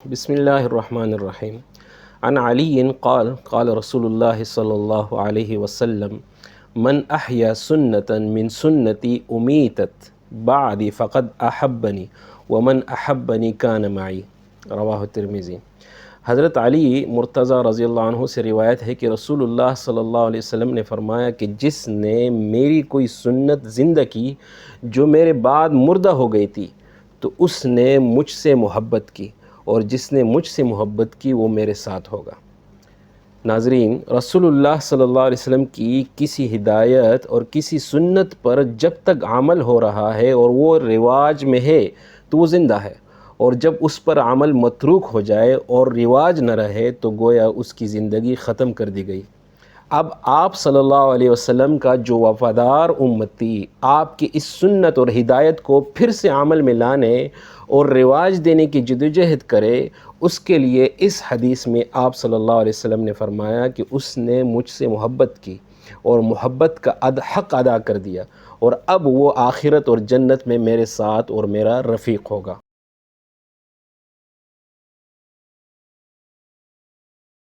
بسم اللہ الرحمن الرحیم عن علی قال قال رسول اللہ صلی اللہ علیہ وسلم من احیا سنتا من سنتی امیتت بعدی فقد احبنی ومن احبنی کان معی، رواہ ترمذی۔ حضرت علی مرتضیٰ رضی اللہ عنہ سے روایت ہے کہ رسول اللہ صلی اللہ علیہ وسلم نے فرمایا کہ جس نے میری کوئی سنت زندہ کی جو میرے بعد مردہ ہو گئی تھی تو اس نے مجھ سے محبت کی، اور جس نے مجھ سے محبت کی وہ میرے ساتھ ہوگا۔ ناظرین، رسول اللہ صلی اللہ علیہ وسلم کی کسی ہدایت اور کسی سنت پر جب تک عمل ہو رہا ہے اور وہ رواج میں ہے تو وہ زندہ ہے، اور جب اس پر عمل متروک ہو جائے اور رواج نہ رہے تو گویا اس کی زندگی ختم کر دی گئی۔ اب آپ صلی اللہ علیہ وسلم کا جو وفادار امتی آپ کی اس سنت اور ہدایت کو پھر سے عمل میں لانے اور رواج دینے کی جدوجہد کرے، اس کے لیے اس حدیث میں آپ صلی اللہ علیہ وسلم نے فرمایا کہ اس نے مجھ سے محبت کی اور محبت کا حق ادا کر دیا، اور اب وہ آخرت اور جنت میں میرے ساتھ اور میرا رفیق ہوگا۔